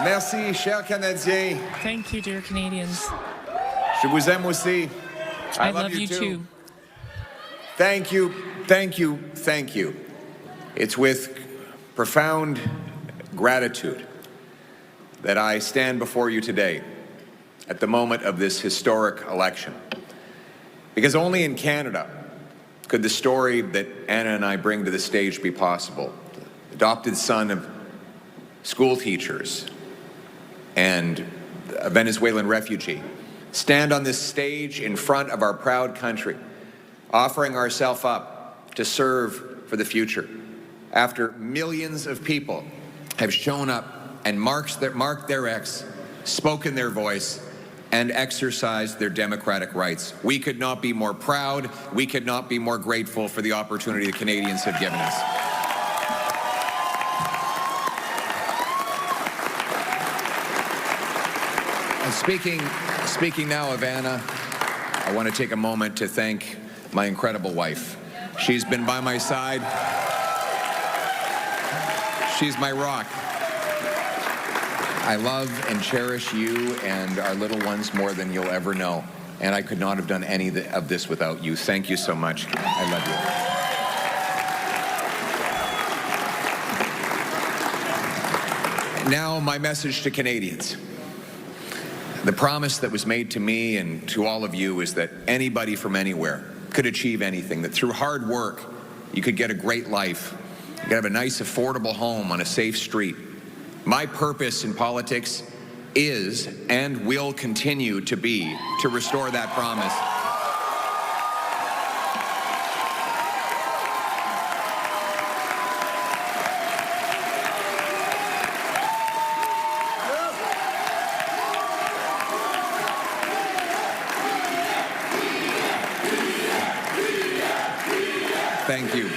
Merci, chers Canadiens. Thank you, dear Canadians. Je vous aime aussi. I love you too. Thank you, thank you, thank you. It's with profound gratitude that I stand before you today at the moment of this historic election. Because only in Canada could the story that Anna and I bring to the stage be possible. Adopted son of school teachers and a Venezuelan refugee, stand on this stage in front of our proud country, offering ourselves up to serve for the future, after millions of people have shown up and marked their X, spoken their voice, and exercised their democratic rights. We could not be more proud, we could not be more grateful for the opportunity the Canadians have given us. Speaking now of Anna, I want to take a moment to thank my incredible wife. She's been by my side. She's my rock. I love and cherish you and our little ones more than you'll ever know. And I could not have done any of this without you. Thank you so much. I love you. Now, my message to Canadians. The promise that was made to me and to all of you is that anybody from anywhere could achieve anything, that through hard work, you could get a great life, you could have a nice, affordable home on a safe street. My purpose in politics is and will continue to be to restore that promise. Thank you.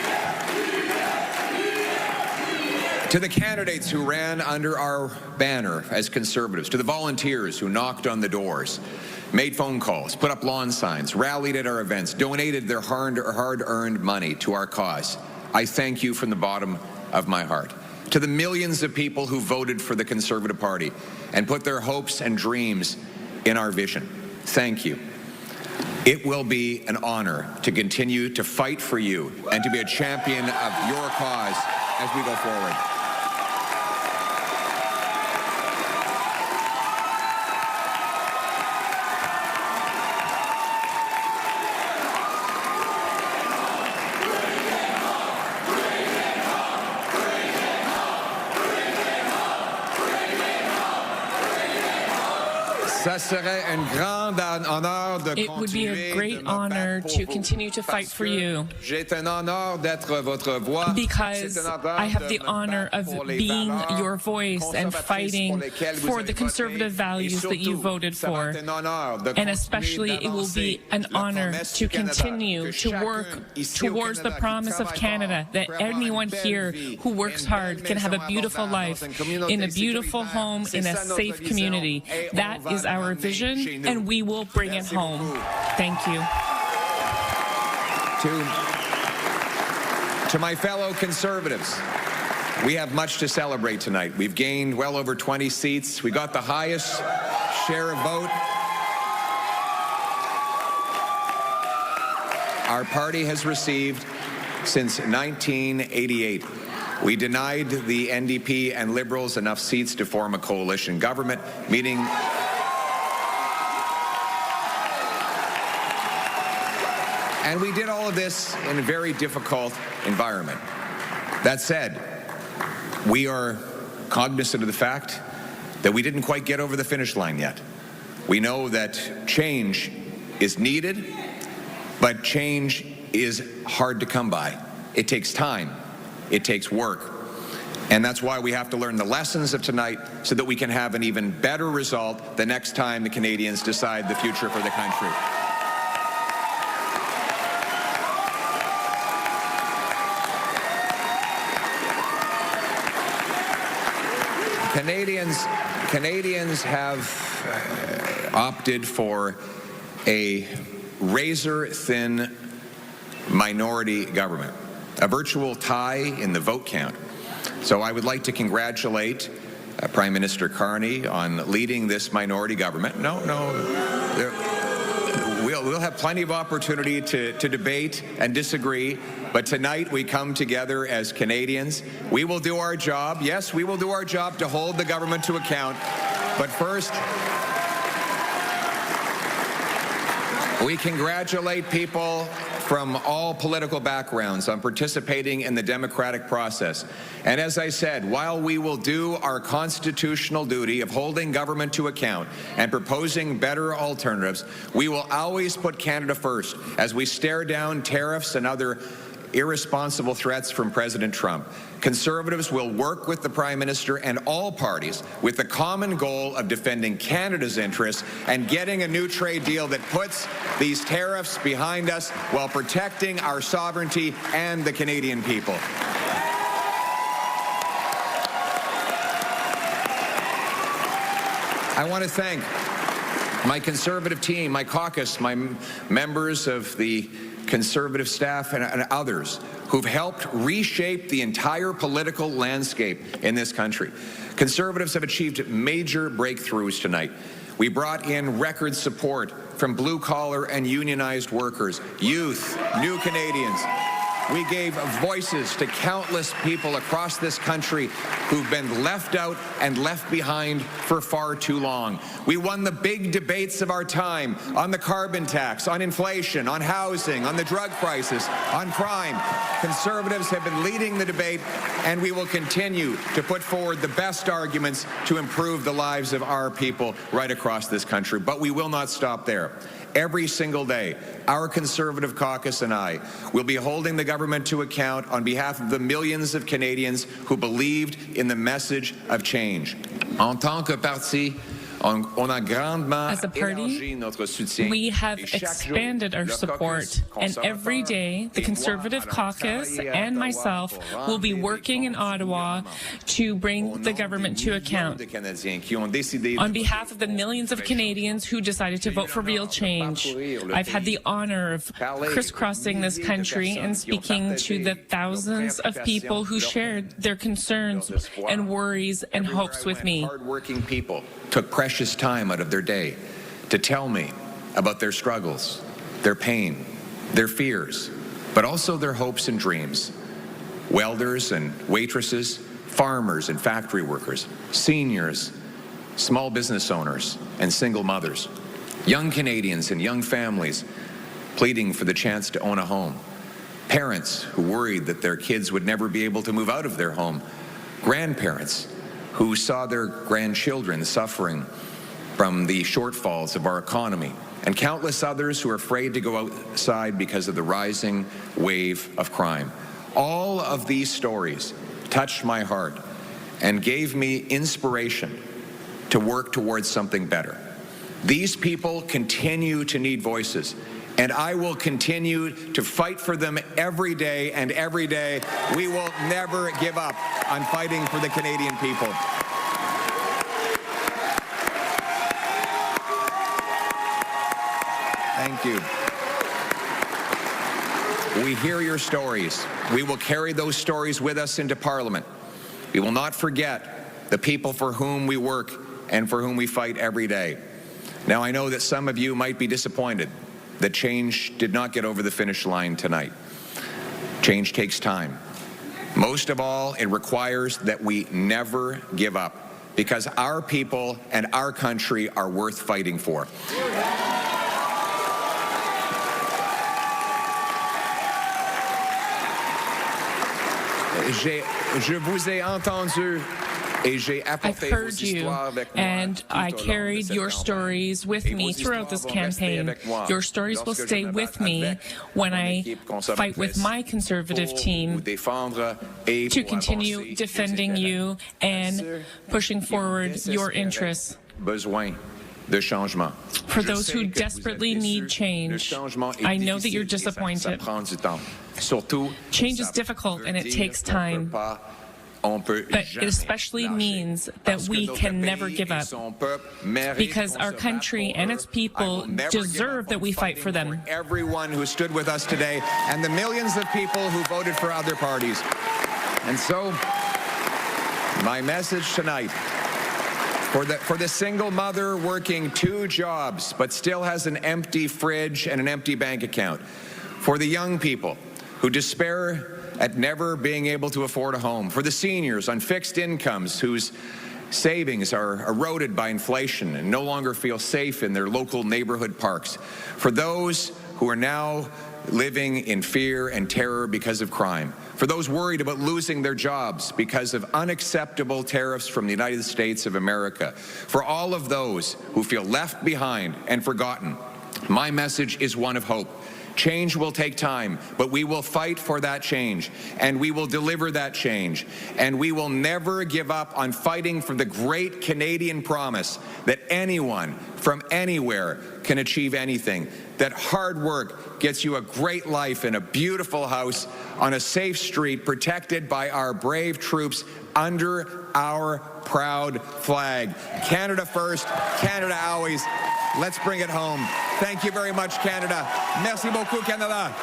To the candidates who ran under our banner as Conservatives, to the volunteers who knocked on the doors, made phone calls, put up lawn signs, rallied at our events, donated their hard-earned money to our cause, I thank you from the bottom of my heart. To the millions of people who voted for the Conservative Party and put their hopes and dreams in our vision, thank you. It will be an honor to continue to fight for you and to be a champion of your cause as we go forward. It would be a great honor to continue to fight for you because I have the honor of being your voice and fighting for the conservative values that you voted for. And especially it will be an honor to continue to work towards the promise of Canada, that anyone here who works hard can have a beautiful life in a beautiful home in a safe community. That is our vision, and we will bring it home. Thank you. To my fellow Conservatives, we have much to celebrate tonight. We've gained well over 20 seats. We got the highest share of vote. Our party has received since 1988. We denied the NDP and Liberals enough seats to form a coalition government, meaning and we did all of this in a very difficult environment. That said, we are cognizant of the fact that we didn't quite get over the finish line yet. We know that change is needed, but change is hard to come by. It takes time. It takes work. And that's why we have to learn the lessons of tonight so that we can have an even better result the next time the Canadians decide the future for the country. Canadians have opted for a razor-thin minority government, a virtual tie in the vote count. So I would like to congratulate Prime Minister Carney on leading this minority government. We'll have plenty of opportunity to debate and disagree, but tonight we come together as Canadians. We will do our job. Yes, we will do our job to hold the government to account. But first, we congratulate people from all political backgrounds on participating in the democratic process. And as I said, while we will do our constitutional duty of holding government to account and proposing better alternatives, we will always put Canada first as we stare down tariffs and other irresponsible threats from President Trump. Conservatives will work with the Prime Minister and all parties with the common goal of defending Canada's interests and getting a new trade deal that puts these tariffs behind us while protecting our sovereignty and the Canadian people. I want to thank my Conservative team, my caucus, my members of the Conservative staff and others who've helped reshape the entire political landscape in this country. Conservatives have achieved major breakthroughs tonight. We brought in record support from blue-collar and unionized workers, youth, new Canadians. We gave voices to countless people across this country who've been left out and left behind for far too long. We won the big debates of our time on the carbon tax, on inflation, on housing, on the drug crisis, on crime. Conservatives have been leading the debate, and we will continue to put forward the best arguments to improve the lives of our people right across this country. But we will not stop there. Every single day, our Conservative caucus and I will be holding the government to account on behalf of the millions of Canadians who believed in the message of change. En tant que parti, as a party, we have expanded our support, and every day the Conservative caucus and myself will be working in Ottawa to bring the government to account. On behalf of the millions of Canadians who decided to vote for real change, I've had the honor of crisscrossing this country and speaking to the thousands of people who shared their concerns and worries and hopes with me. Hardworking people took precious time out of their day to tell me about their struggles, their pain, their fears, but also their hopes and dreams. Welders and waitresses, farmers and factory workers, seniors, small business owners, and single mothers, young Canadians and young families pleading for the chance to own a home, parents who worried that their kids would never be able to move out of their home, grandparents who saw their grandchildren suffering from the shortfalls of our economy, and countless others who are afraid to go outside because of the rising wave of crime. All of these stories touched my heart and gave me inspiration to work towards something better. These people continue to need voices, and I will continue to fight for them every day, and every day we will never give up on fighting for the Canadian people. Thank you. We hear your stories. We will carry those stories with us into Parliament. We will not forget the people for whom we work and for whom we fight every day. Now, I know that some of you might be disappointed that change did not get over the finish line tonight. Change takes time. Most of all, it requires that we never give up, because our people and our country are worth fighting for. Je vous ai entendu. I've heard you, and I carried your stories with me throughout this campaign. Your stories will stay with me when I fight with my Conservative team to continue defending you and pushing forward your interests. For those who desperately need change, I know that you're disappointed. Change is difficult and it takes time. But it especially means that we can never give up, because our country and its people deserve that we fight for them. Everyone who stood with us today and the millions of people who voted for other parties. And so, my message tonight For the single mother working 2 jobs but still has an empty fridge and an empty bank account. For the young people who despair at never being able to afford a home. For the seniors on fixed incomes whose savings are eroded by inflation and no longer feel safe in their local neighborhood parks. For those who are now living in fear and terror because of crime. For those worried about losing their jobs because of unacceptable tariffs from the United States of America. For all of those who feel left behind and forgotten, my message is one of hope. Change will take time, but we will fight for that change, and we will deliver that change, and we will never give up on fighting for the great Canadian promise that anyone from anywhere can achieve anything, that hard work gets you a great life in a beautiful house on a safe street protected by our brave troops under our proud flag. Canada first, Canada always. Let's bring it home. Thank you very much, Canada. Merci beaucoup, Canada.